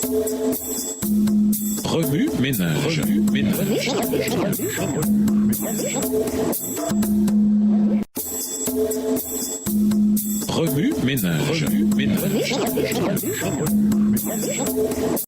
Remue ménage. Remue ménage.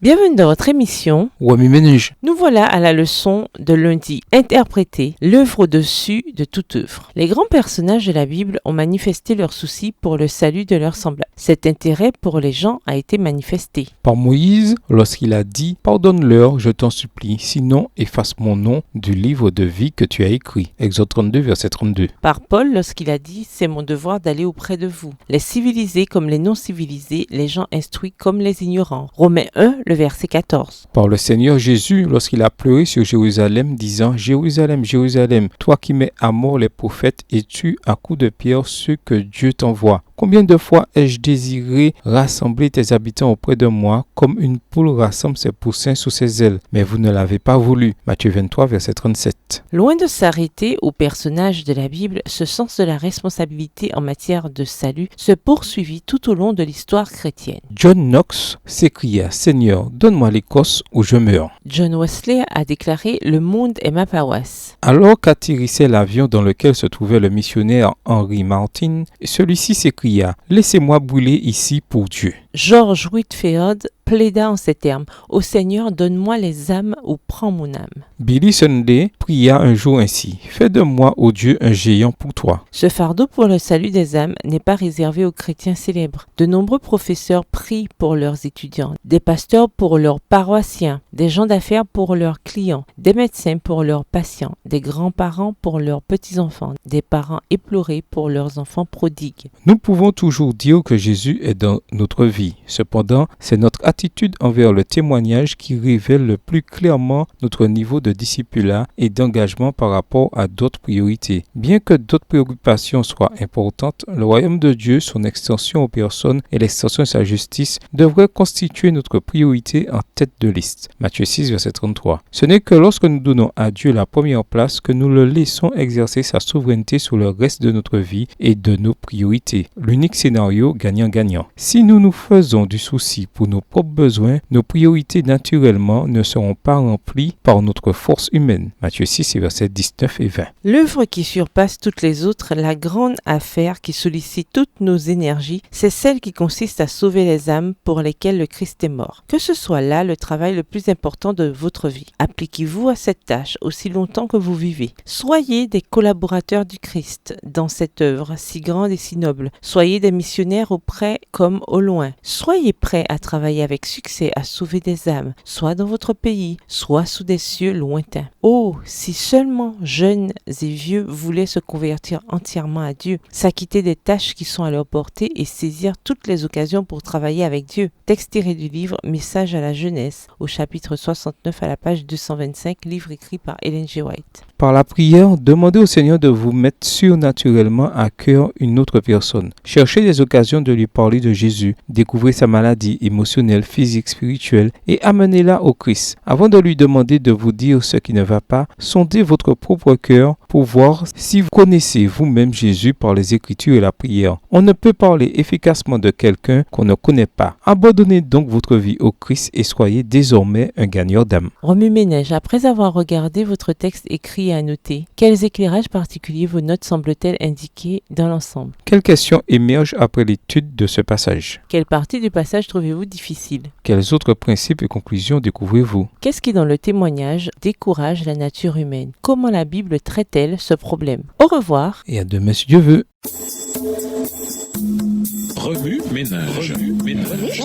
Bienvenue dans votre émission. Remue ménage. Nous voilà à la leçon de lundi. Interpréter l'œuvre au-dessus de toute œuvre. Les grands personnages de la Bible ont manifesté leur souci pour le salut de leurs semblables. Cet intérêt pour les gens a été manifesté Par Moïse, lorsqu'il a dit « Pardonne-leur, je t'en supplie, sinon efface mon nom du livre de vie que tu as écrit. » Exode 32, verset 32. par Paul lorsqu'il a dit « C'est mon devoir d'aller auprès de vous. Les civilisés comme les non-civilisés, les gens instruits comme les ignorants. » Romains 1, le verset 14. Par le Seigneur Jésus, lorsqu'il a pleuré sur Jérusalem, disant « Jérusalem, Jérusalem, toi qui mets à mort les prophètes et tues à coups de pierre ceux que Dieu t'envoie. Combien de fois ai-je désiré rassembler tes habitants auprès de moi, comme une poule rassemble ses poussins sous ses ailes, mais vous ne l'avez pas voulu. » Matthieu 23, verset 37. Loin de s'arrêter aux personnages de la Bible, ce sens de la responsabilité en matière de salut se poursuivit tout au long de l'histoire chrétienne. John Knox s'écria « Seigneur, donne-moi l'Écosse ou je meurs. » John Wesley a déclaré « Le monde est ma paroisse ». Alors qu'atterrissait l'avion dans lequel se trouvait le missionnaire Henry Martin, celui-ci s'écria « Laissez-moi brûler ici pour Dieu. » George Whitefield plaida en ces termes « Ô Seigneur, donne-moi les âmes ou prends mon âme. » Billy Sunday pria un jour ainsi « Fais de moi, ô Dieu, un géant pour toi. » Ce fardeau pour le salut des âmes n'est pas réservé aux chrétiens célèbres. De nombreux professeurs prient pour leurs étudiants, des pasteurs pour leurs paroissiens, des gens d'affaires pour leurs clients, des médecins pour leurs patients, des grands-parents pour leurs petits-enfants, des parents éplorés pour leurs enfants prodigues. Nous pouvons toujours dire que Jésus est dans notre vie. Cependant, c'est notre attitude envers le témoignage qui révèle le plus clairement notre niveau de discipulat et d'engagement par rapport à d'autres priorités. Bien que d'autres préoccupations soient importantes, le royaume de Dieu, son extension aux personnes et l'extension de sa justice devraient constituer notre priorité en tête de liste. Matthieu 6, verset 33. Ce n'est que lorsque nous donnons à Dieu la première place que nous le laissons exercer sa souveraineté sur le reste de notre vie et de nos priorités. L'unique scénario gagnant-gagnant. Si nous nous faisons du souci pour nos propres besoins, nos priorités naturellement ne seront pas remplies par notre force humaine. Matthieu 6, versets 19 et 20. L'œuvre qui surpasse toutes les autres, la grande affaire qui sollicite toutes nos énergies, c'est celle qui consiste à sauver les âmes pour lesquelles le Christ est mort. Que ce soit là le travail le plus important de votre vie. Appliquez-vous à cette tâche aussi longtemps que vous vivez. Soyez des collaborateurs du Christ dans cette œuvre si grande et si noble. Soyez des missionnaires auprès comme au loin. Soyez prêts à travailler avec succès à sauver des âmes, soit dans votre pays, soit sous des cieux lointains. Oh, si seulement jeunes et vieux voulaient se convertir entièrement à Dieu, s'acquitter des tâches qui sont à leur portée et saisir toutes les occasions pour travailler avec Dieu. Texte tiré du livre Message à la jeunesse, au chapitre 69 à la page 225, livre écrit par Ellen G. White. Par la prière, demandez au Seigneur de vous mettre surnaturellement à cœur une autre personne. Cherchez des occasions de lui parler de Jésus, découvrez sa maladie émotionnelle, physique, spirituelle et amenez-la au Christ. Avant de lui demander de vous dire ce qui ne va pas, sondez votre propre cœur pour voir si vous connaissez vous-même Jésus par les Écritures et la prière. On ne peut parler efficacement de quelqu'un qu'on ne connaît pas. Abandonnez donc votre vie au Christ et soyez désormais un gagneur d'âme. Remue ménage, après avoir regardé votre texte écrit et annoté, quels éclairages particuliers vos notes semblent-elles indiquer dans l'ensemble? Quelles questions émergent après l'étude de ce passage? Quelle partie du passage trouvez-vous difficile? Quels autres principes et conclusions découvrez-vous? Qu'est-ce qui, dans le témoignage, décourage la nature humaine? Comment la Bible traite-t-elle ce problème? Au revoir. Et à demain si Dieu veut. Remue ménage. Remue ménage.